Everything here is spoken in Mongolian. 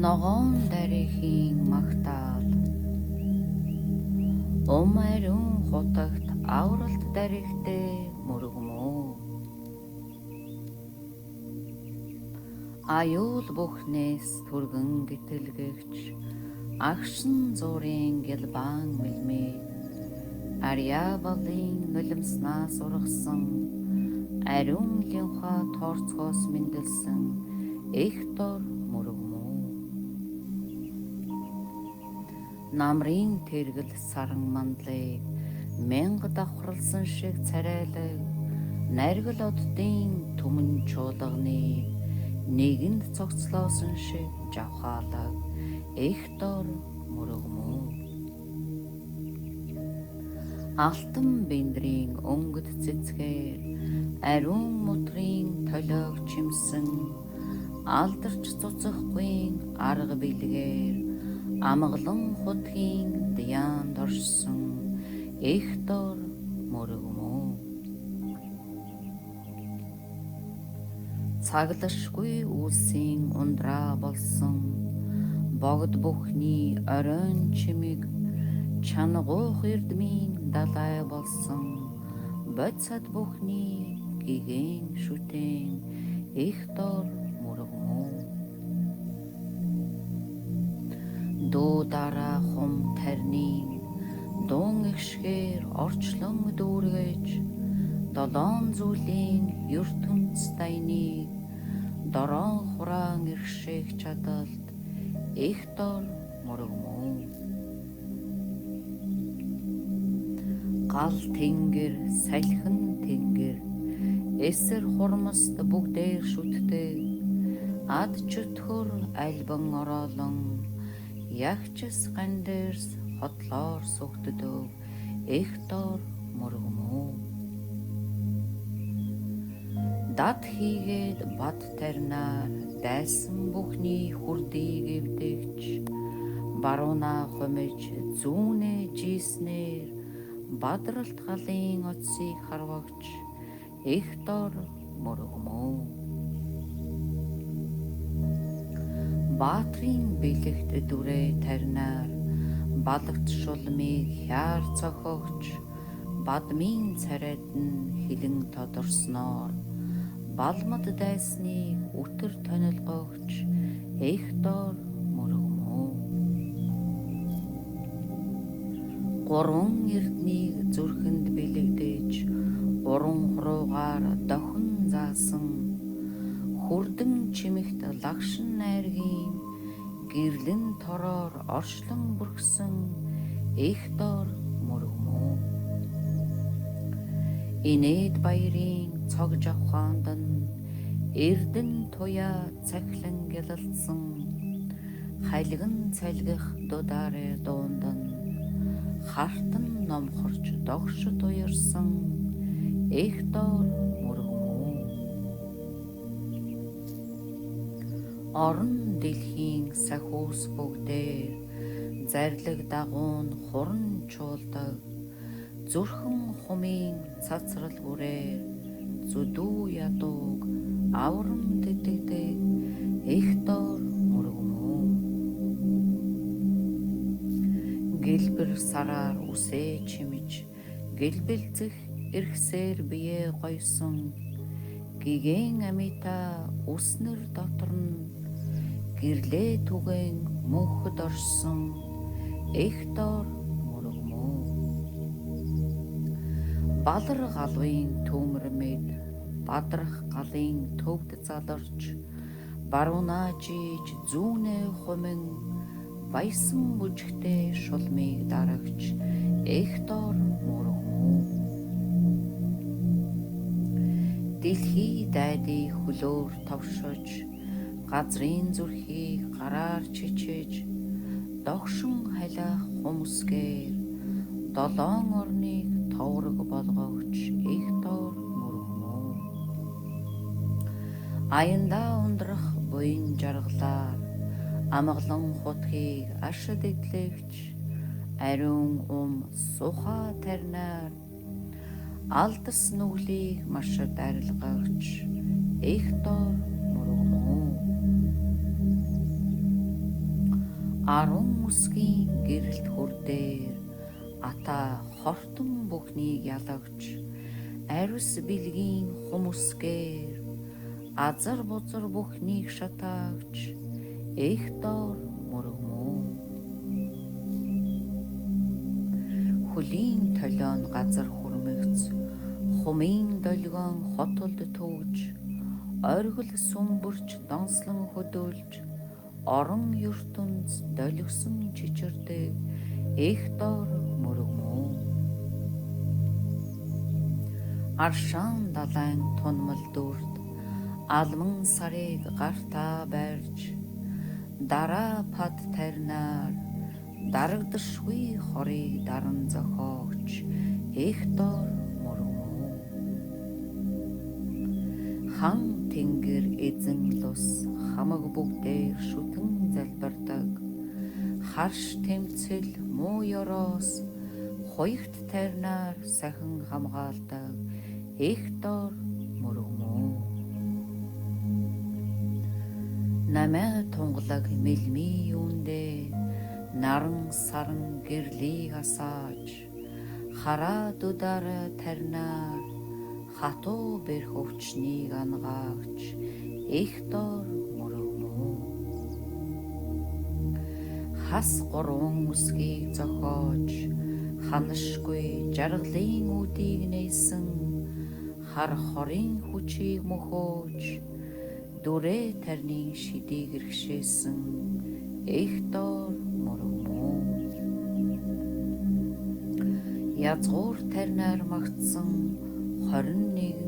Ногоон дарихийн магтаал ариун хутагт авралт дарихтэй мөргөмөө. Аюул бүхнээс түргэн гитэлгэгч агшин зуурын гэлбаан мэлмээ арья балын нулимснаас ургасан ариун линха торцгоос мэндэлсэн их дор мөргөмөө. Намрын тэргэл саран мандлыг мянга давхралсан шиг царайлаг наргил оддын түмэн чуулганы нэгэнд цогцлоосон шиг жавхаалаг их дор мөргөмөө. Алтан бэндрийн өнгөд цэцгээр ариун мутрын толиог чимсэн алдарч цуцахгүй арга билгээр амгалан хутгийн дяанд орсон их дор мөргөмөө. Цаглашгүй үлсийн ундраа болсон богд бүхний оройн чимиг чангуух эрдмийн далай болсон бодсад бүхний гигэн шүтэн их дор мөргөмөө. Дуу дараа хум тарнын дуун ихшгээр орчлон дүүргэж долоон зүйлийн ертөнц дайныг дорон хураан ирших чадалт их дор мөргөмөө. Гал тэнгэр салхин тэнгэр эсэр хурмаст бүгдээр шүтдэг ад чөтгөр альбан ороолон ягчс гандэрс хотлоор сүгтдөг их дор мөргөмөө. Дат хийгээд бат тарнаар дайсан бүхний хүрдийг эвдэгч баруунаа хумиж зүүнээ жийснээр бадралт галын оцсыг харвагч их дор мөргөмөө. Баатрын бэлэгт дүрээ тарнаар балагт шулмыг хяар цохогч бадмын царайд нь хилэн тодорсноор балмад дайсныг үтэр тонилгогч их дор мөргөмөө. Гурван эрднийг зүрхэнд бэлэгдэж уран хуруугаар дохин заасан хүрдэн чимэгт лагшин найргийн гэрлэн тороор оршлон бүрхсэн их дор мөргөмөө. Инээд баярын цог жавхаанд нь эрдэн туяа цахилан гялалцсан хайлган цалгих дудаарэ дуунд нь хартан номхорч догшод уярсан их дор мөргөмөө. Орон дэлхийн сахиус бүгдээр зарлиг дагуун хуран чуулдаг зүрхэн хумын цацрал бүрээр зүдүү ядууг аврам дэтгдэг их дор мөргөмөө. Гэлбэр сараар үсээ чимж гэлбэлзэх эрхсээр бие гойсон гигэн амита үснэр дотор нь гэрлээ түгэн мөнхөд орсон их дор мөргөмөө. Балар галвын төмөрмэд бадрах галын төвд заларч баруунаа жийж зүүнээ хумин баясан бүжгтэй шулмыг дарагч их дор мөргөмөө. Дэлхий дайдыг хөлөөр товшож газрын зүрхийг гараар чичиж догшин халиах хүмүүсгээр долоон орныг товрог болгогч их дор мөргөмөө. Аяндаа ундрах буян жаргалаар амгалан хутгийг ашид эдлэгч ариун суха тарнаар алдас нүглийг машид арилгагч их дор мөргөмөө. Арун үсгийн гэрэлт хүрдээр ата хортон бүхнийг ялагч ариус бэлгийн хүмүүсгээр азар бузар бүхнийг шатаагч их доор мөргмөө. Хөлийн толион газар хүрмэгц хумын долгион хотолд төвж оргил сүмбэрч донслон хөдөөлж орон ертөнц долгисон чичирдэг их доор мөргмөө. Аршаан далайн тунмал дүрд алман сарыг гартаа барьж дараа пад тарнаар дарагдашгүй хорыг даран зохиогч их доор мөргмөө. Хан тэнгэр эзэн лус хамаг бүгдээр шүтэн залбирдаг харш тэмцэл муу ёроос хоёрт тарнаар сахин хамгаалдаг их доор мөргмөө. Намаа тунгалаг мэлми юундэ наран саран гэрлийг асааж хараа дудаараа тарнаар хатуу бэр хөвчнийг ангаагч их доор мөргмөө. Хас гурван үсгийг зохиож ханашгүй жаргалын үдийг нээсэн хар хорын хүчийг мөхөөж дүрээ тарны шидийг иргшээсэн их доор мөргмөө. Язгуур тарнаар магтсан 21